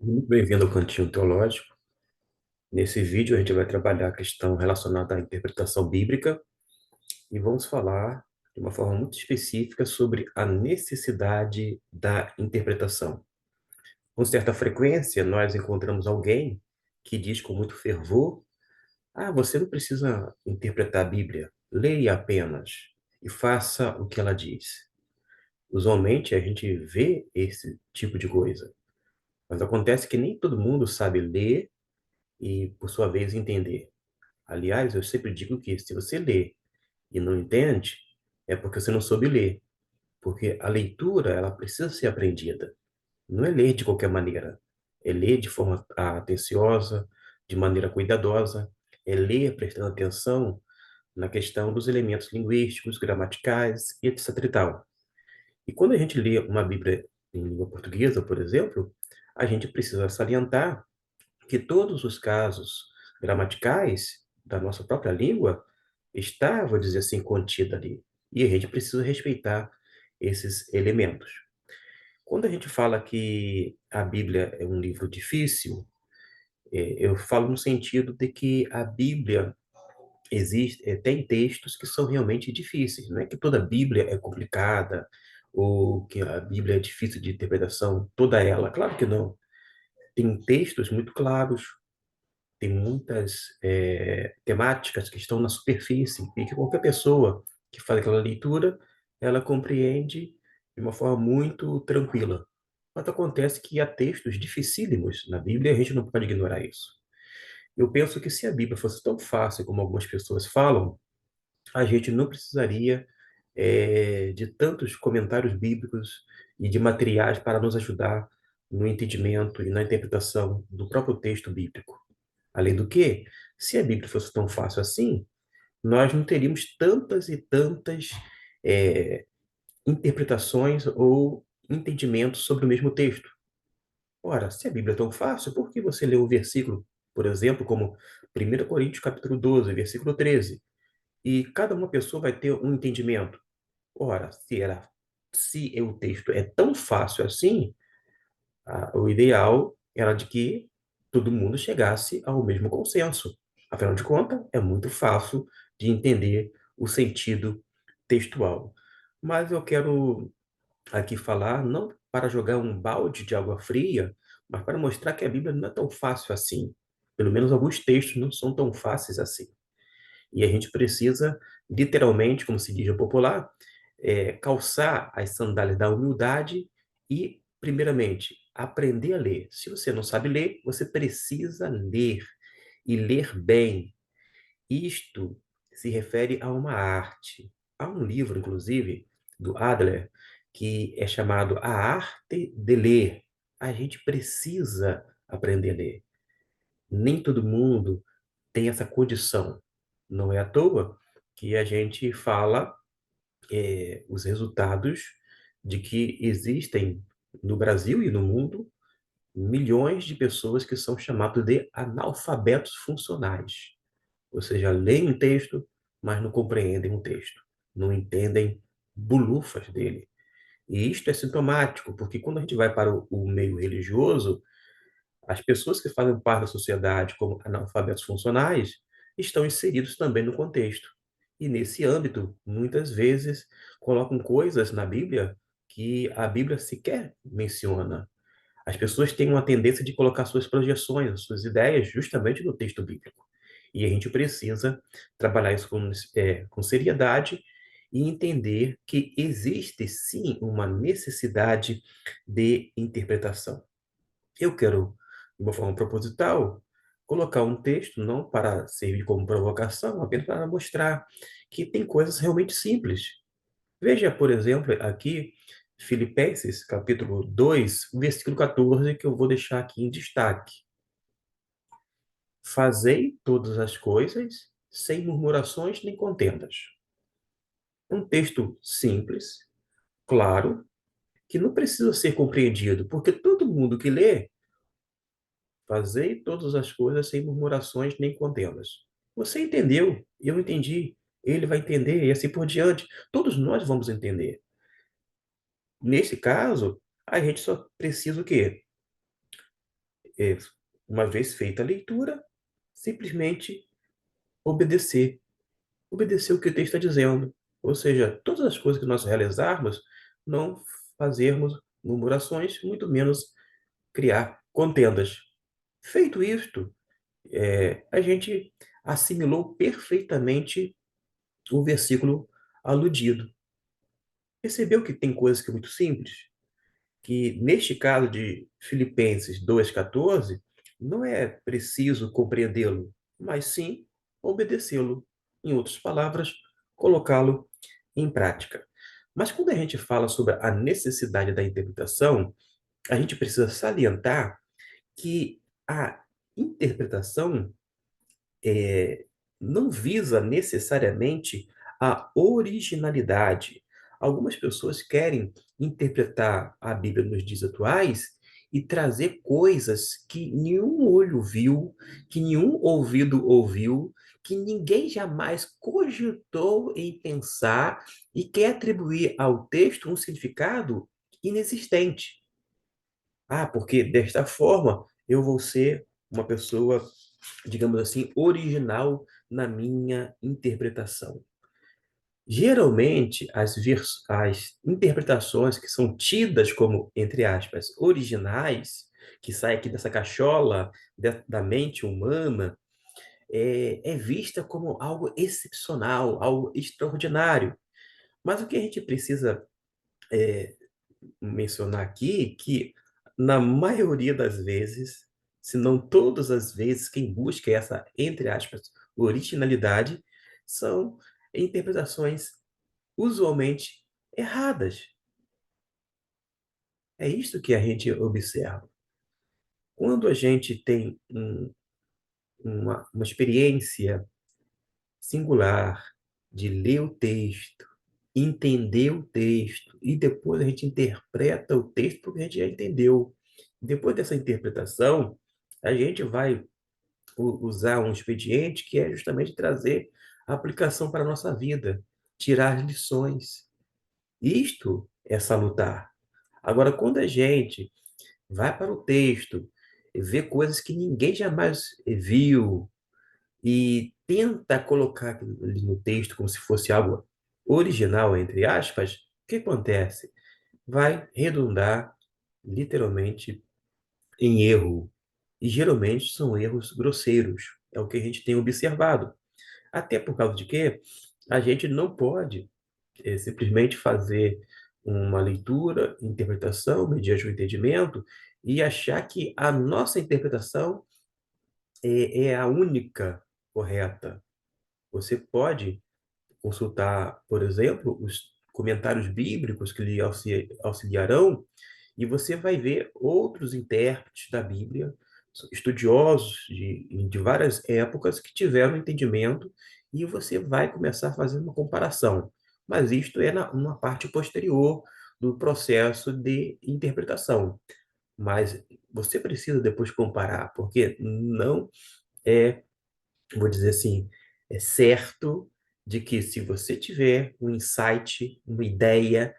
Muito bem-vindo ao Cantinho Teológico. Nesse vídeo, a gente vai trabalhar a questão relacionada à interpretação bíblica e vamos falar de uma forma muito específica sobre a necessidade da interpretação. Com certa frequência, nós encontramos alguém que diz com muito fervor: Ah, você não precisa interpretar a Bíblia, leia apenas e faça o que ela diz. Usualmente, a gente vê esse tipo de coisa, mas acontece que nem todo mundo sabe ler e, por sua vez, entender. Aliás, eu sempre digo que se você lê e não entende, é porque você não soube ler. Porque a leitura, ela precisa ser aprendida. Não é ler de qualquer maneira. É ler de forma atenciosa, de maneira cuidadosa. É ler prestando atenção na questão dos elementos linguísticos, gramaticais e etc e tal. E quando a gente lê uma Bíblia em língua portuguesa, por exemplo, a gente precisa salientar que todos os casos gramaticais da nossa própria língua está, vou dizer assim, contida ali. E a gente precisa respeitar esses elementos. Quando a gente fala que a Bíblia é um livro difícil, eu falo no sentido de que a Bíblia tem textos que são realmente difíceis. Não é que toda a Bíblia é complicada ou que a Bíblia é difícil de interpretação, toda ela. Claro que não. Tem textos muito claros, tem muitas temáticas que estão na superfície e que qualquer pessoa que faz aquela leitura, ela compreende de uma forma muito tranquila. Mas acontece que há textos dificílimos na Bíblia e a gente não pode ignorar isso. Eu penso que se a Bíblia fosse tão fácil como algumas pessoas falam, a gente não precisaria de tantos comentários bíblicos e de materiais para nos ajudar no entendimento e na interpretação do próprio texto bíblico. Além do que, se a Bíblia fosse tão fácil assim, nós não teríamos tantas e tantas é, interpretações ou entendimentos sobre o mesmo texto. Ora, se a Bíblia é tão fácil, por que você lê um versículo, por exemplo, como 1 Coríntios capítulo 12, versículo 13, e cada uma pessoa vai ter um entendimento? Ora, se o texto é tão fácil assim, o ideal era de que todo mundo chegasse ao mesmo consenso. Afinal de contas, é muito fácil de entender o sentido textual. Mas eu quero aqui falar não para jogar um balde de água fria, mas para mostrar que a Bíblia não é tão fácil assim. Pelo menos alguns textos não são tão fáceis assim. E a gente precisa, literalmente, como se diz no popular, calçar as sandálias da humildade e, primeiramente, aprender a ler. Se você não sabe ler, você precisa ler e ler bem. Isto se refere a uma arte. Há um livro, inclusive, do Adler, que é chamado A Arte de Ler. A gente precisa aprender a ler. Nem todo mundo tem essa condição. Não é à toa que a gente fala os resultados de que existem no Brasil e no mundo milhões de pessoas que são chamadas de analfabetos funcionais. Ou seja, leem um texto, mas não compreendem um texto, não entendem bulufas dele. E isto é sintomático, porque quando a gente vai para o meio religioso, as pessoas que fazem parte da sociedade como analfabetos funcionais estão inseridos também no contexto. E nesse âmbito, muitas vezes, colocam coisas na Bíblia que a Bíblia sequer menciona. As pessoas têm uma tendência de colocar suas projeções, suas ideias, justamente no texto bíblico. E a gente precisa trabalhar isso com seriedade e entender que existe sim uma necessidade de interpretação. Eu quero, de uma forma proposital, colocar um texto não para servir como provocação, apenas para mostrar que tem coisas realmente simples. Veja, por exemplo, aqui, Filipenses, capítulo 2, versículo 14, que eu vou deixar aqui em destaque. Fazei todas as coisas sem murmurações nem contendas. Um texto simples, claro, que não precisa ser compreendido, porque todo mundo que lê fazei todas as coisas sem murmurações nem contendas. Você entendeu, eu entendi, ele vai entender e assim por diante. Todos nós vamos entender. Nesse caso, a gente só precisa o quê? é, uma vez feita a leitura, simplesmente obedecer. Obedecer o que o texto está dizendo. Ou seja, todas as coisas que nós realizarmos, não fazermos murmurações, muito menos criar contendas. Feito isto, a gente assimilou perfeitamente o versículo aludido. Percebeu que tem coisas que é muito simples? Que neste caso de Filipenses 2,14, não é preciso compreendê-lo, mas sim obedecê-lo. Em outras palavras, colocá-lo em prática. Mas quando a gente fala sobre a necessidade da interpretação, a gente precisa salientar que a interpretação não visa necessariamente a originalidade. Algumas pessoas querem interpretar a Bíblia nos dias atuais e trazer coisas que nenhum olho viu, que nenhum ouvido ouviu, que ninguém jamais cogitou em pensar e quer atribuir ao texto um significado inexistente. Ah, porque desta forma eu vou ser uma pessoa, digamos assim, original na minha interpretação. Geralmente, as interpretações que são tidas como, entre aspas, originais, que saem aqui dessa cachola da mente humana, é vista como algo excepcional, algo extraordinário. Mas o que a gente precisa mencionar aqui que, na maioria das vezes, se não todas as vezes, quem busca essa, entre aspas, originalidade, são interpretações usualmente erradas. É isso que a gente observa. Quando a gente tem uma experiência singular de ler o texto, entender o texto, e depois a gente interpreta o texto porque a gente já entendeu. Depois dessa interpretação, a gente vai usar um expediente que é justamente trazer a aplicação para a nossa vida, tirar lições. Isto é salutar. Agora, quando a gente vai para o texto, vê coisas que ninguém jamais viu, e tenta colocar aquilo ali no texto como se fosse algo original, entre aspas, o que acontece? Vai redundar literalmente em erro. E geralmente são erros grosseiros. É o que a gente tem observado. Até por causa de que a gente não pode simplesmente fazer uma leitura, interpretação, mediante o entendimento, e achar que a nossa interpretação é a única correta. Você pode consultar, por exemplo, os comentários bíblicos que lhe auxiliarão, e você vai ver outros intérpretes da Bíblia, estudiosos de várias épocas, que tiveram entendimento, e você vai começar a fazer uma comparação. Mas isto é uma parte posterior do processo de interpretação. Mas você precisa depois comparar, porque não é, vou dizer assim, é certo de que se você tiver um insight, uma ideia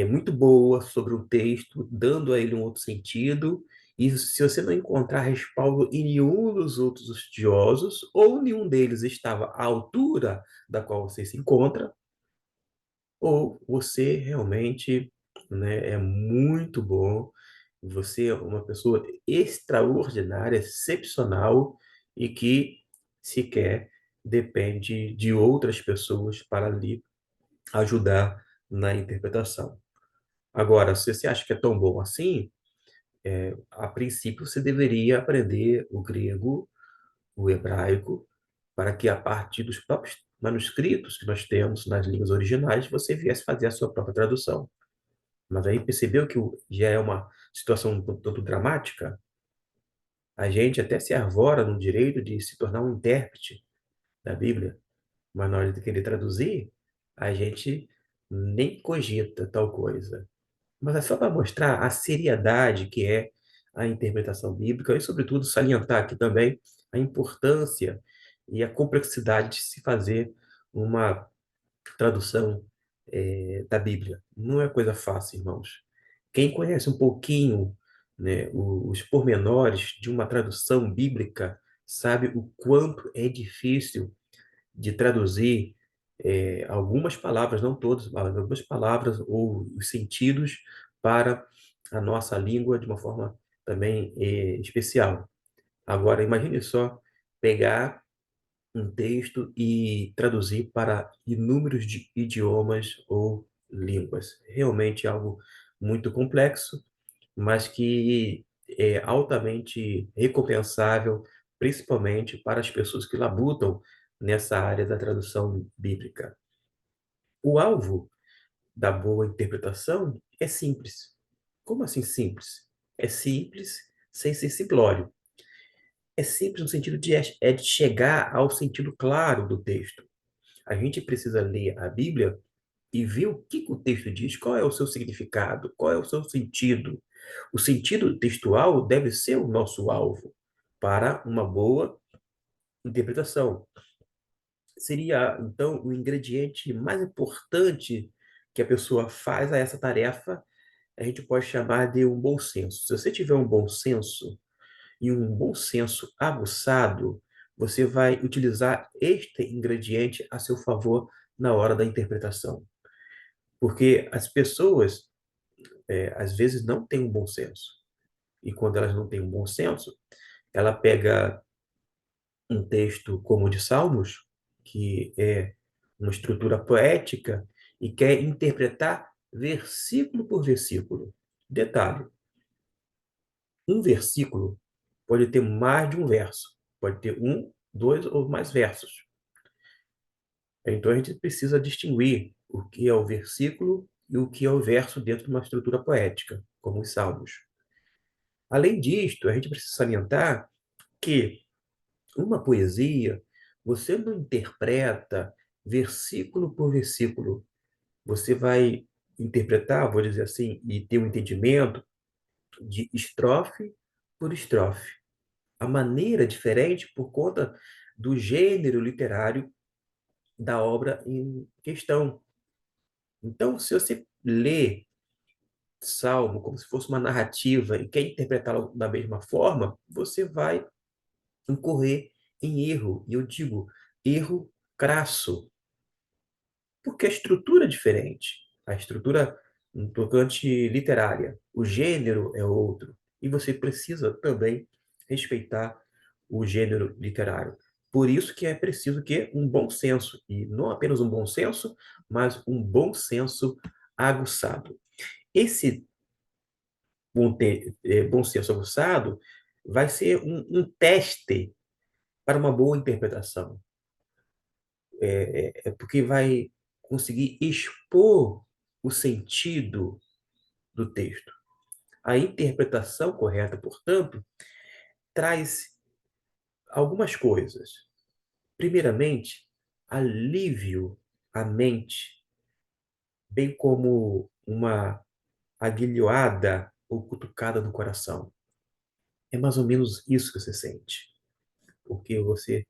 muito boa sobre o texto, dando a ele um outro sentido, e se você não encontrar respaldo em nenhum dos outros estudiosos, ou nenhum deles estava à altura da qual você se encontra, ou você realmente, né, é muito bom, você é uma pessoa extraordinária, excepcional e que sequer depende de outras pessoas para lhe ajudar na interpretação. Agora, se você acha que é tão bom assim, a princípio você deveria aprender o grego, o hebraico, para que a partir dos próprios manuscritos que nós temos nas línguas originais, você viesse fazer a sua própria tradução. Mas aí percebeu que já é uma situação um tanto dramática? A gente até se arvora no direito de se tornar um intérprete da Bíblia, mas na hora de querer traduzir, a gente nem cogita tal coisa. Mas é só para mostrar a seriedade que é a interpretação bíblica e, sobretudo, salientar aqui também a importância e a complexidade de se fazer uma tradução da Bíblia. Não é coisa fácil, irmãos. Quem conhece um pouquinho né, os pormenores de uma tradução bíblica, sabe o quanto é difícil de traduzir algumas palavras, não todas, mas algumas palavras ou os sentidos para a nossa língua de uma forma também especial. Agora, imagine só pegar um texto e traduzir para inúmeros de idiomas ou línguas. Realmente é algo muito complexo, mas que é altamente recompensável, principalmente para as pessoas que labutam nessa área da tradução bíblica. O alvo da boa interpretação é simples. Como assim simples? É simples sem ser simplório. É simples no sentido de chegar ao sentido claro do texto. A gente precisa ler a Bíblia e ver o que o texto diz, qual é o seu significado, qual é o seu sentido. O sentido textual deve ser o nosso alvo para uma boa interpretação. Seria, então, o ingrediente mais importante que a pessoa faz a essa tarefa, a gente pode chamar de um bom senso. Se você tiver um bom senso e um bom senso aguçado, você vai utilizar este ingrediente a seu favor na hora da interpretação. Porque as pessoas, às vezes, não têm um bom senso. E quando elas não têm um bom senso, ela pega um texto como o de Salmos, que é uma estrutura poética, e quer interpretar versículo por versículo. Detalhe: um versículo pode ter mais de um verso, pode ter um, dois ou mais versos. Então a gente precisa distinguir o que é o versículo e o que é o verso dentro de uma estrutura poética, como os Salmos. Além disto, a gente precisa salientar que uma poesia, você não interpreta versículo por versículo. Você vai interpretar, vou dizer assim, e ter um entendimento de estrofe por estrofe. A maneira é diferente por conta do gênero literário da obra em questão. Então, se você lê Salmo como se fosse uma narrativa e quer interpretá-lo da mesma forma, você vai incorrer em erro. E eu digo erro crasso, porque a estrutura é diferente. A estrutura no tocante literária, o gênero é outro. E você precisa também respeitar o gênero literário. Por isso que é preciso que um bom senso, e não apenas um bom senso, mas um bom senso aguçado. Esse bom senso aguçado vai ser um teste para uma boa interpretação. É porque vai conseguir expor o sentido do texto. A interpretação correta, portanto, traz algumas coisas. Primeiramente, alívio à mente, bem como uma aguilhoada ou cutucada no coração. É mais ou menos isso que você sente, porque você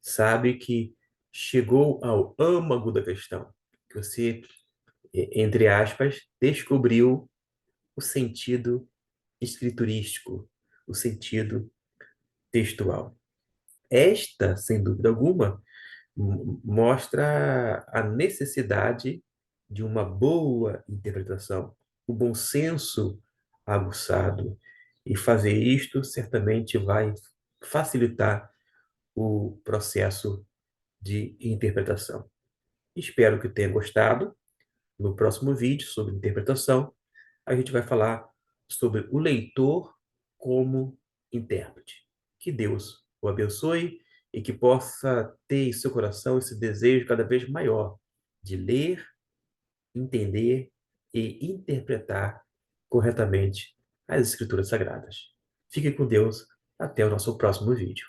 sabe que chegou ao âmago da questão, que você, entre aspas, descobriu o sentido escriturístico, o sentido textual. Esta, sem dúvida alguma, mostra a necessidade de uma boa interpretação, o bom senso aguçado. E fazer isto certamente vai facilitar o processo de interpretação. Espero que tenha gostado. No próximo vídeo sobre interpretação, a gente vai falar sobre o leitor como intérprete. Que Deus o abençoe e que possa ter em seu coração esse desejo cada vez maior de ler, entender e interpretar corretamente as Escrituras Sagradas. Fique com Deus. Até o nosso próximo vídeo.